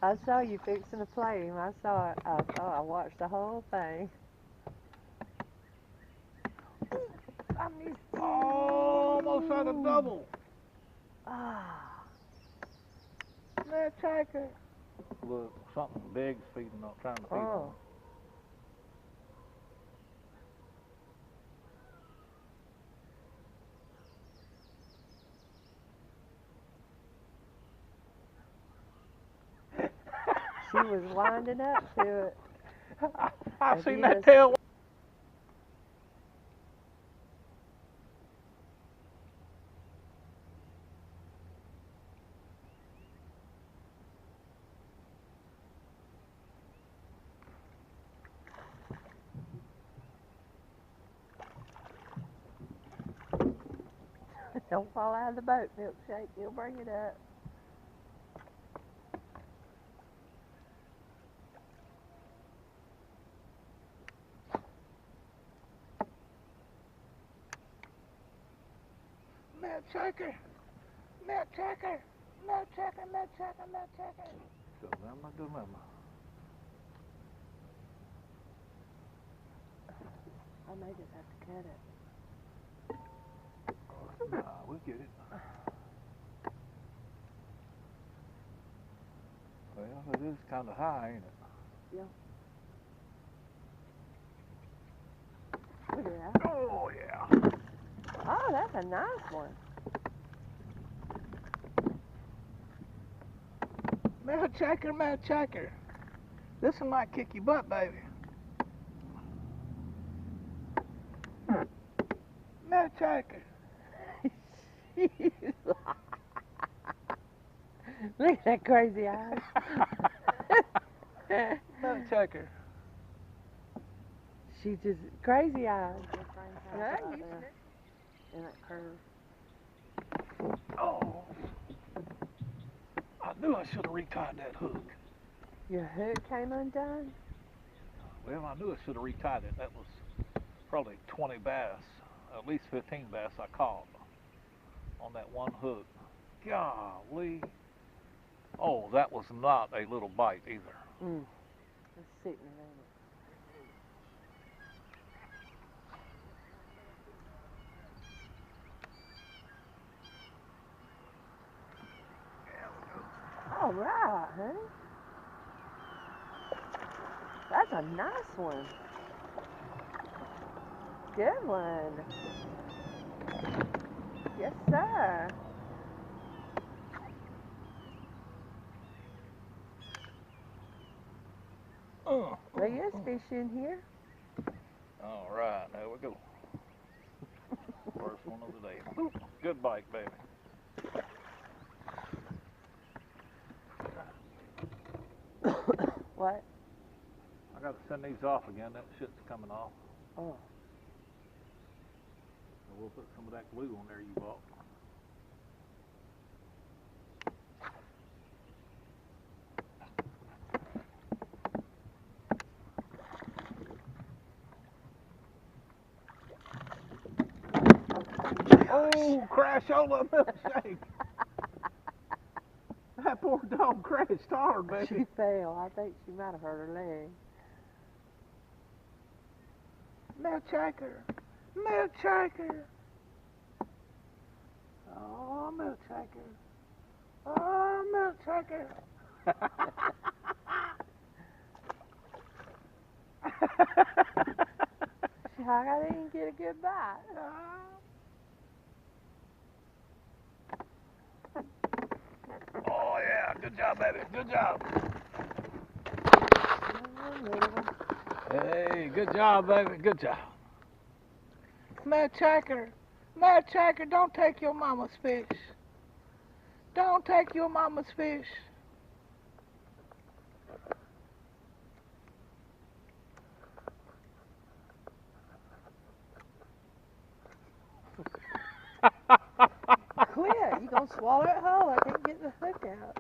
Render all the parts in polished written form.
I saw you fixing to play him. I saw it. I watched the whole thing. I missed. Oh, almost had a double. Ah. Man, Tiger. Look, something big's feeding on, trying to feed on. Oh. She was winding up to it. I've If seen you that just- tail. Don't fall out of the boat, Milkshake. He'll bring it up. Milk Tiger. Milk Tiger. Milk Tiger. Milk Tiger. Milk Tiger. Good mama, good mama. I may just have to cut it. Nah, we'll get it. Well, it is kind of high, ain't it? Yeah. Look at that. Oh, yeah. Oh, that's a nice one. Milk Tiger, Milk Tiger. This one might kick your butt, baby. Milk Tiger. Look at that crazy eyes. Milk Tiger. She just crazy eyes. Yeah, Right you there. In that curve. Oh. I knew I should have retied that hook. Your hook came undone? Well, I knew I should have retied it. That was probably 20 bass, at least 15 bass I caught on that one hook. Golly. Oh, that was not a little bite either. It's sitting in it. All right, honey. That's a nice one. Good one. Yes, sir. There is fish in here. All right, there we go. First one of the day. Boop. Good bite, baby. What? I got to send these off again. That shit's coming off. Oh. So we'll put some of that glue on there you bought. Oh, crashola milkshake. That poor dog crashed hard, baby. She fell. I think she might have hurt her leg. Milkshaker. Milkshaker. Oh, milkshaker. Oh, milkshaker. I didn't get a good bite. Oh, yeah. Good job, baby. Good job. Hey, good job, baby. Good job. Milkshaker. Milkshaker, don't take your mama's fish. Don't take your mama's fish. Quit. You gonna swallow it whole. I can't get the hook out.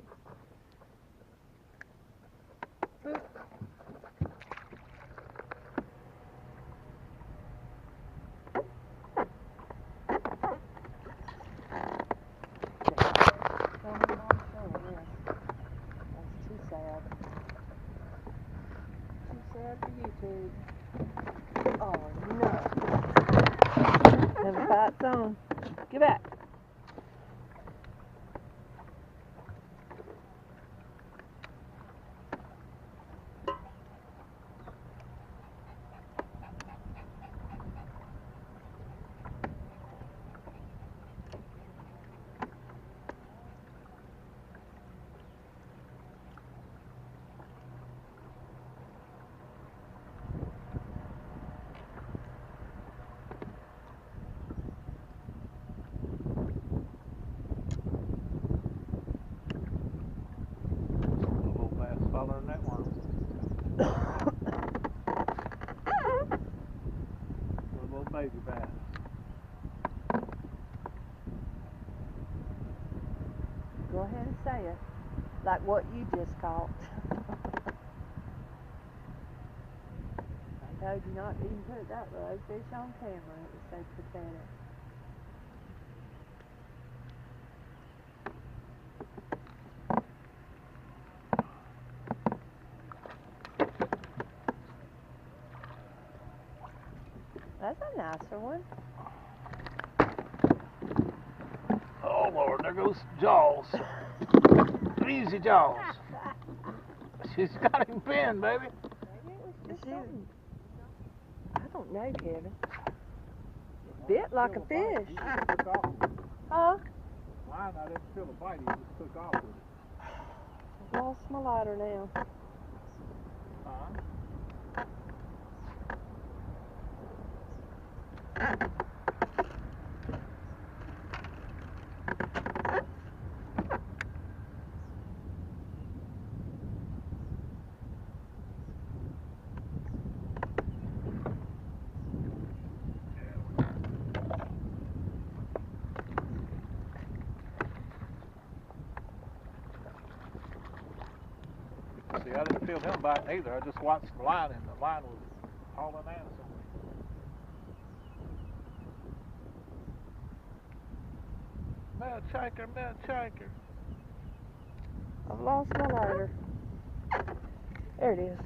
It's on. Get back. Little bass following that one. Little baby bass. Go ahead and say it. Like what you just caught. I told you not to even put that little fish on camera. It was so pathetic. That's a nicer one. Oh Lord, there goes Jaws. Easy Jaws. She's got him pinned, baby. I don't know, Kevin. It bit like a fish. Huh? Mine, I didn't feel a bite. He just took off with it. I've lost my lighter now. See, I didn't feel him biting either. I just watched the line, and the line was hauling ass on me. Melt shaker, melt shaker. I've lost my lighter. There it is.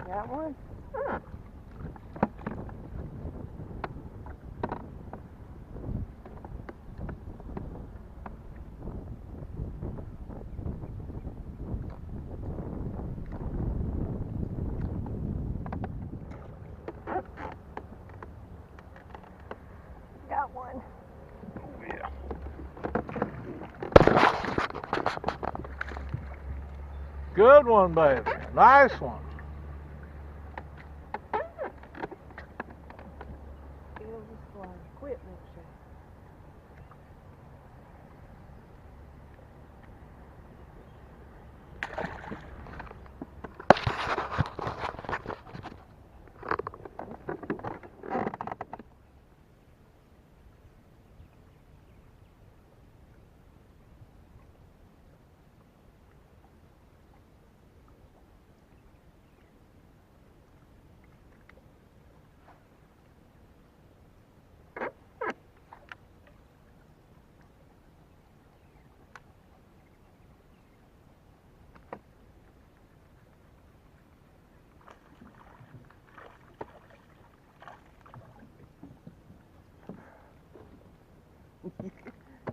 Got one. Got one. Oh, yeah. Good one, baby. Nice one. It'll just fly. Quit, milkshake.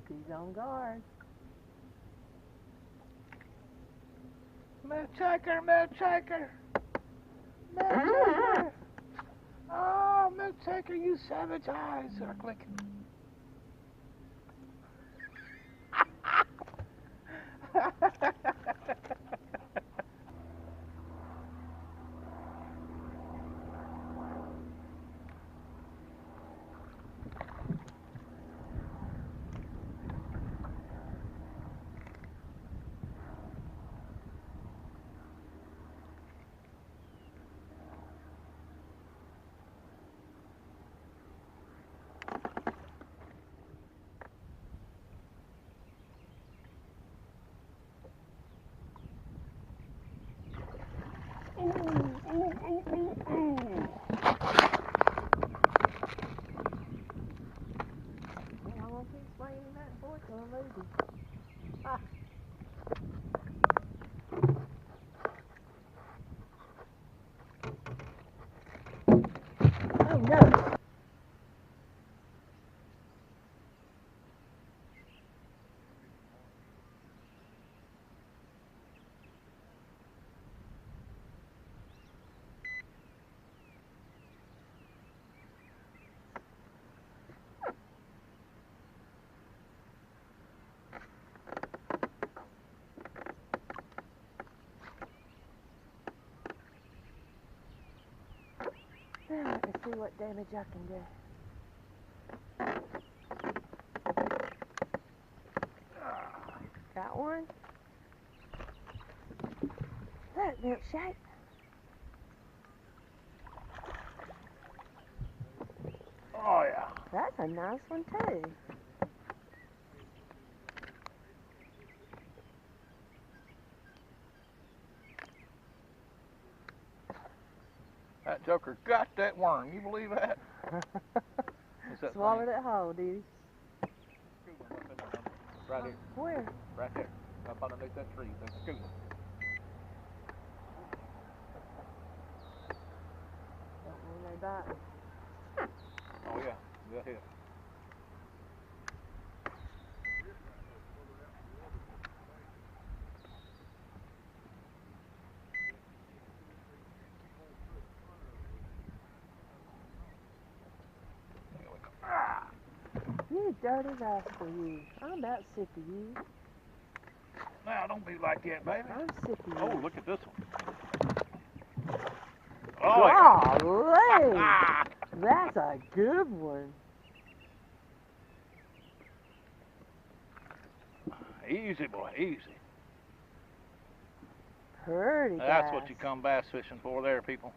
He's on guard. Melt shaker, melt shaker. Melt shaker. Oh, melt shaker, you savage eyes are clicking. him that boy's gonna lose him. Ah. Oh no. Now let's see what damage I can do. Got one. Look, milkshake. Oh yeah. That's a nice one too. That joker got that worm. You believe that? That Swallowed it whole, did he? Right here. Where? Right there. Up underneath that tree. There's a scoop. Don't mean they bite. Oh yeah. You got hit. There we go. Ah! You dirty rascal, you. I'm about sick of you. Now don't be like that, baby. I'm sick of you. Oh, look at this one. Oh yeah. Golly! That's a good one. Easy, boy, easy. Pretty That's bass. what you come bass fishing for there, people.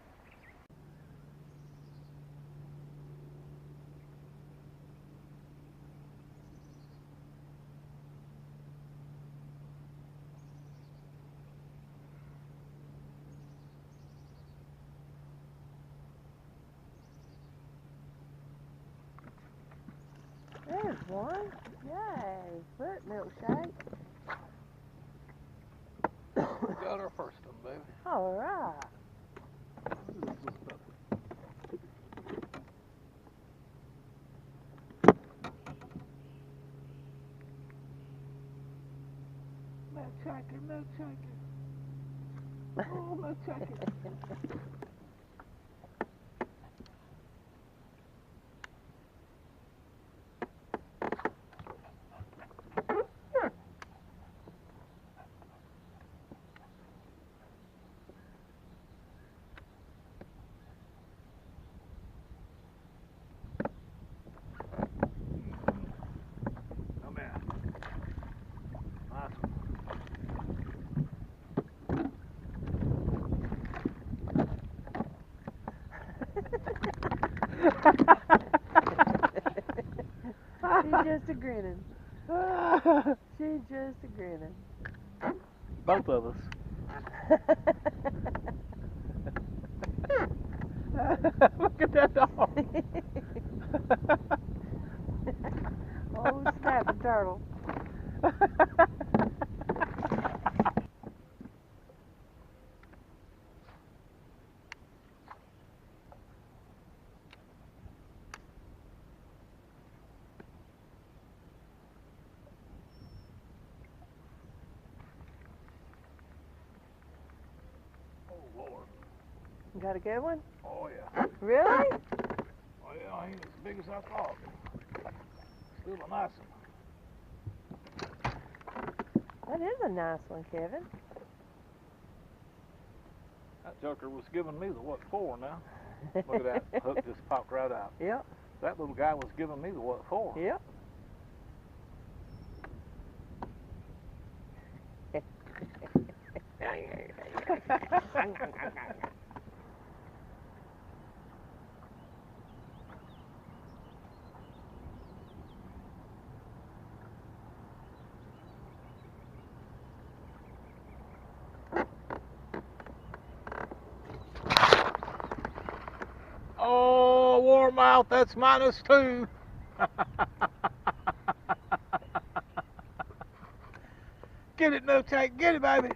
There's one. Yay. Look, milkshake. Got our first one, baby. All right. Milkshake. Oh, milkshake. Come here. Nice one. She's just a grinning. She's just a grinning. Both of us. Look at that dog. Oh, snapping turtle. Oh, Lord. You got a good one? Oh, yeah. Really? Oh, yeah, I ain't as big as I thought. Still a nice one. That is a nice one, Kevin. That joker was giving me the what for now. Look at that. Hook just popped right out. Yep. That little guy was giving me the what for. Yep. Oh, warmouth, that's -2. Get it, milkshake. Get it, baby.